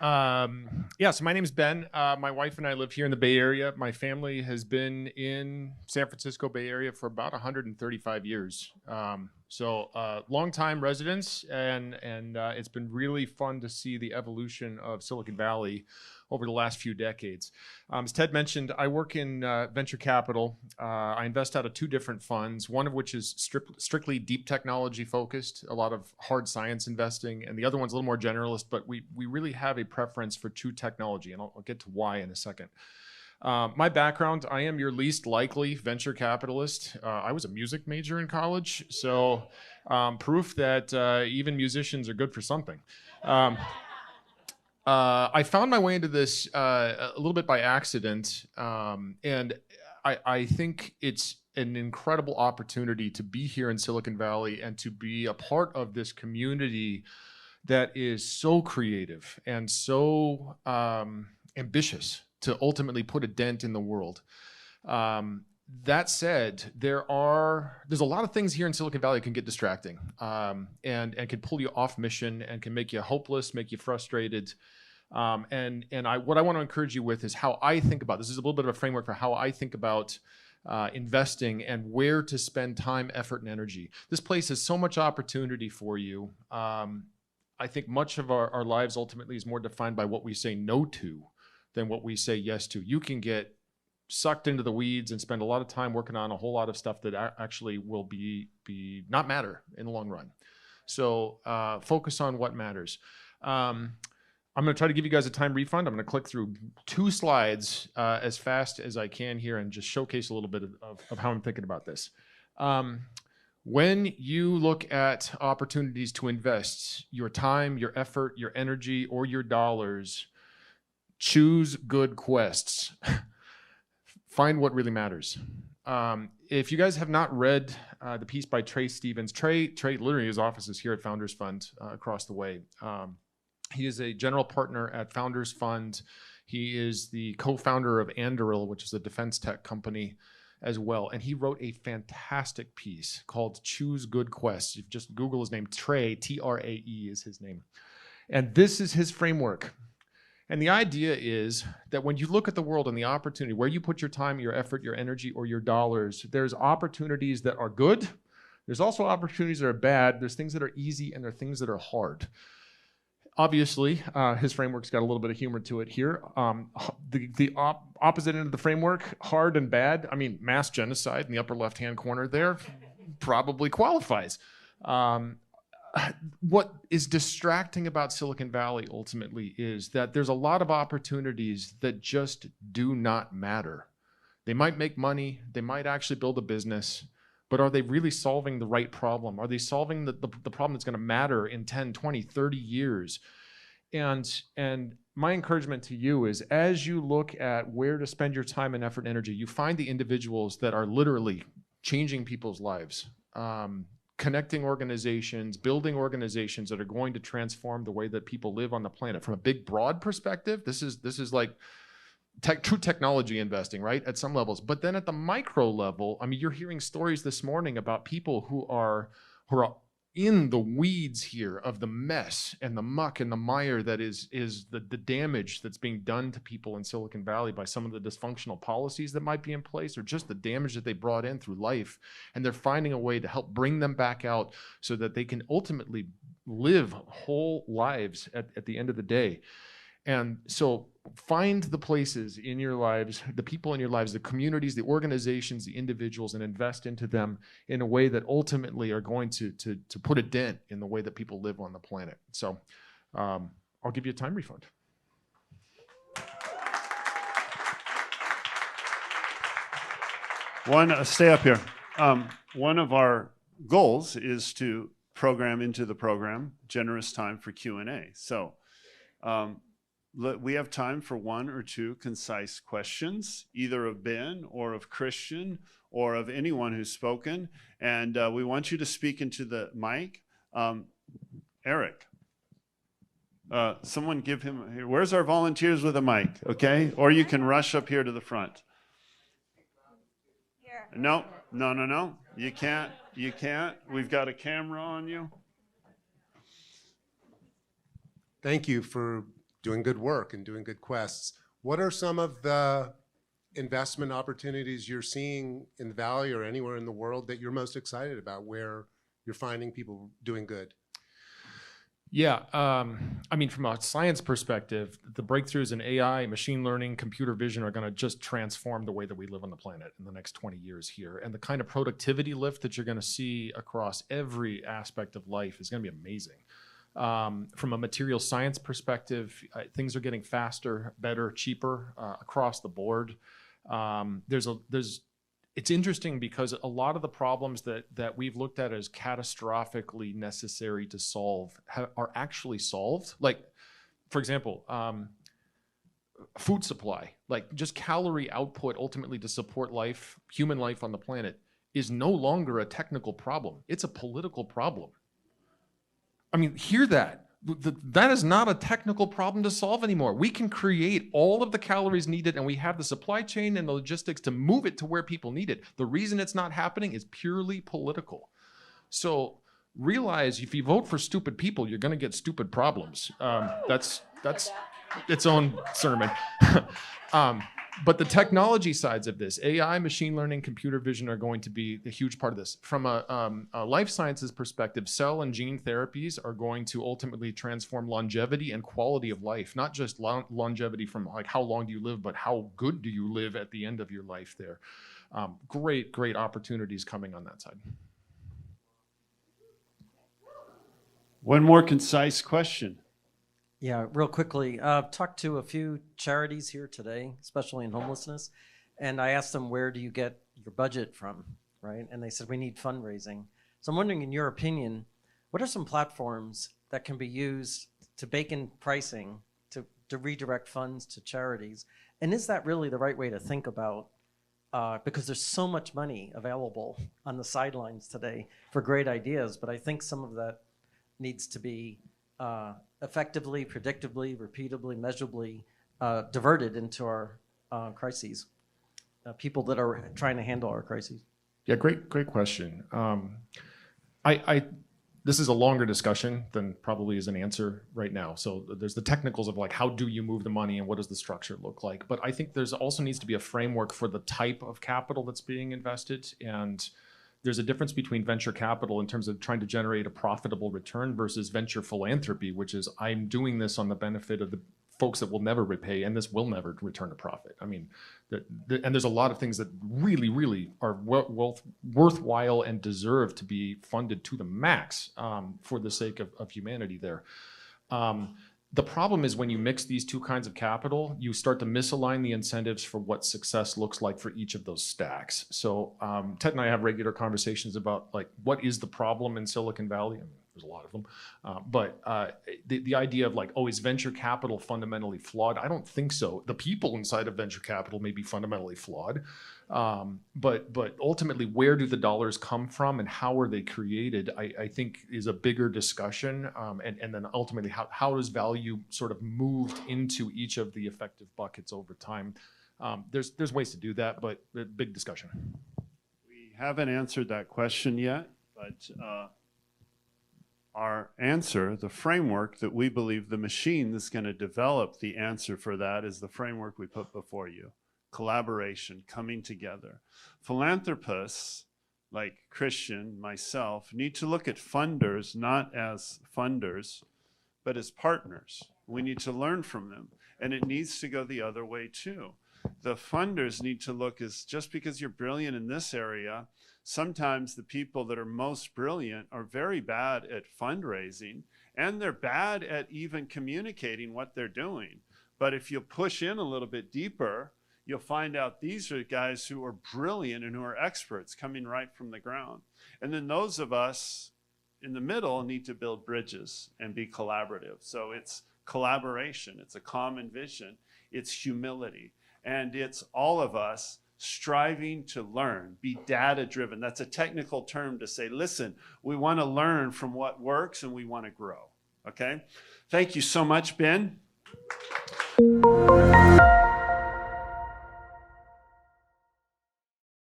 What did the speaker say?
Yeah, so my name is Ben. My wife and I live here in the Bay Area. My family has been in San Francisco Bay Area for about 135 years. Long-time residents, and it's been really fun to see the evolution of Silicon Valley over the last few decades. As Ted mentioned, I work in venture capital. I invest out of two different funds, one of which is strictly deep technology focused, a lot of hard science investing, and the other one's a little more generalist, but we really have a preference for true technology, and I'll get to why in a second. My background, I am your least likely venture capitalist. I was a music major in college, so proof that even musicians are good for something. I found my way into this a little bit by accident, and I think it's an incredible opportunity to be here in Silicon Valley and to be a part of this community that is so creative and so ambitious to ultimately put a dent in the world. That said, there's a lot of things here in Silicon Valley that can get distracting, and can pull you off mission and can make you hopeless, make you frustrated. What I want to encourage you with is how I think about this. This is a little bit of a framework for how I think about investing and where to spend time, effort, and energy. This place has so much opportunity for you. I think much of our lives ultimately is more defined by what we say no to than what we say yes to. You can get sucked into the weeds and spend a lot of time working on a whole lot of stuff that actually will be not matter in the long run. So focus on what matters. I'm going to try to give you guys a time refund. I'm going to click through 2 slides as fast as I can here and just showcase a little bit of how I'm thinking about this. When you look at opportunities to invest your time, your effort, your energy, or your dollars, choose good quests. Find what really matters. If you guys have not read the piece by Trey Stevens, Trey literally his office is here at Founders Fund across the way. He is a general partner at Founders Fund. He is the co-founder of Anduril, which is a defense tech company as well. And he wrote a fantastic piece called Choose Good Quests. You just Google his name, Trey, T-R-A-E is his name. And this is his framework. And the idea is that when you look at the world and the opportunity, where you put your time, your effort, your energy, or your dollars, there's opportunities that are good. There's also opportunities that are bad. There's things that are easy and there are things that are hard. Obviously, his framework's got a little bit of humor to it here. The opposite end of the framework, hard and bad, I mean, mass genocide in the upper left-hand corner there probably qualifies. What is distracting about Silicon Valley ultimately is that there's a lot of opportunities that just do not matter. They might make money, they might actually build a business, but are they really solving the right problem? Are they solving the problem that's going to matter in 10, 20, 30 years? And my encouragement to you is as you look at where to spend your time and effort and energy, you find the individuals that are literally changing people's lives, connecting organizations, building organizations that are going to transform the way that people live on the planet. From a big, broad perspective, this is like true technology investing, right? At some levels. But then at the micro level, I mean, you're hearing stories this morning about people who are in the weeds here of the mess and the muck and the mire that is the damage that's being done to people in Silicon Valley by some of the dysfunctional policies that might be in place, or just the damage that they brought in through life. And they're finding a way to help bring them back out so that they can ultimately live whole lives at the end of the day. And so find the places in your lives, the people in your lives, the communities, the organizations, the individuals, and invest into them in a way that ultimately are going to put a dent in the way that people live on the planet. So I'll give you a time refund. Stay up here. One of our goals is to program into the program generous time for Q&A. So we have time for 1 or 2 concise questions, either of Ben or of Christian or of anyone who's spoken. And we want you to speak into the mic. Eric, someone give him, where's our volunteers with a mic, okay? Or you can rush up here to the front. Here. No. You can't. We've got a camera on you. Thank you for doing good work and doing good quests. What are some of the investment opportunities you're seeing in the Valley or anywhere in the world that you're most excited about, where you're finding people doing good? Yeah, I mean, from a science perspective, the breakthroughs in AI, machine learning, computer vision are going to just transform the way that we live on the planet in the next 20 years here. And the kind of productivity lift that you're going to see across every aspect of life is going to be amazing. From a material science perspective, things are getting faster, better, cheaper across the board. It's interesting because a lot of the problems that we've looked at as catastrophically necessary to solve are actually solved. Like, for example, food supply, like just calorie output ultimately to support life, human life on the planet, is no longer a technical problem. It's a political problem. I mean, hear that. That is not a technical problem to solve anymore. We can create all of the calories needed, and we have the supply chain and the logistics to move it to where people need it. The reason it's not happening is purely political. So realize if you vote for stupid people, you're going to get stupid problems. That's its own sermon. But the technology sides of this, AI, machine learning, computer vision, are going to be a huge part of this. From a life sciences perspective, cell and gene therapies are going to ultimately transform longevity and quality of life, not just longevity from like how long do you live, but how good do you live at the end of your life there. Great opportunities coming on that side. One more concise question. Yeah, real quickly, talked to a few charities here today, especially in homelessness, and I asked them, where do you get your budget from, right? And they said, we need fundraising. So I'm wondering, in your opinion, what are some platforms that can be used to bake in pricing to redirect funds to charities? And is that really the right way to think about, because there's so much money available on the sidelines today for great ideas, but I think some of that needs to be effectively, predictably, repeatably, measurably diverted into our crises, people that are trying to handle our crises. Yeah, great question. This is a longer discussion than probably is an answer right now. So there's the technicals of like, how do you move the money and what does the structure look like? But I think there's also needs to be a framework for the type of capital that's being invested. And there's a difference between venture capital in terms of trying to generate a profitable return versus venture philanthropy, which is I'm doing this on the benefit of the folks that will never repay, and this will never return a profit. I mean, and there's a lot of things that really are worthwhile and deserve to be funded to the max for the sake of humanity there. The problem is when you mix these two kinds of capital, you start to misalign the incentives for what success looks like for each of those stacks. So Ted and I have regular conversations about like, what is the problem in Silicon Valley? I mean, there's a lot of them. But the idea of like, oh, is venture capital fundamentally flawed? I don't think so. The people inside of venture capital may be fundamentally flawed. But ultimately, where do the dollars come from and how are they created, I think is a bigger discussion. And then ultimately, how is value sort of moved into each of the effective buckets over time? There's ways to do that, but big discussion. We haven't answered that question yet, but our answer, the framework that we believe the machine that's going to develop the answer for that is the framework we put before you. Collaboration, coming together. Philanthropists like Christian, myself, need to look at funders not as funders, but as partners. We need to learn from them. And it needs to go the other way too. The funders need to look as, just because you're brilliant in this area, sometimes the people that are most brilliant are very bad at fundraising, and they're bad at even communicating what they're doing. But if you push in a little bit deeper, you'll find out these are guys who are brilliant and who are experts coming right from the ground. And then those of us in the middle need to build bridges and be collaborative. So it's collaboration, it's a common vision, it's humility, and it's all of us striving to learn, be data-driven. That's a technical term to say, listen, we want to learn from what works and we want to grow, okay? Thank you so much, Ben.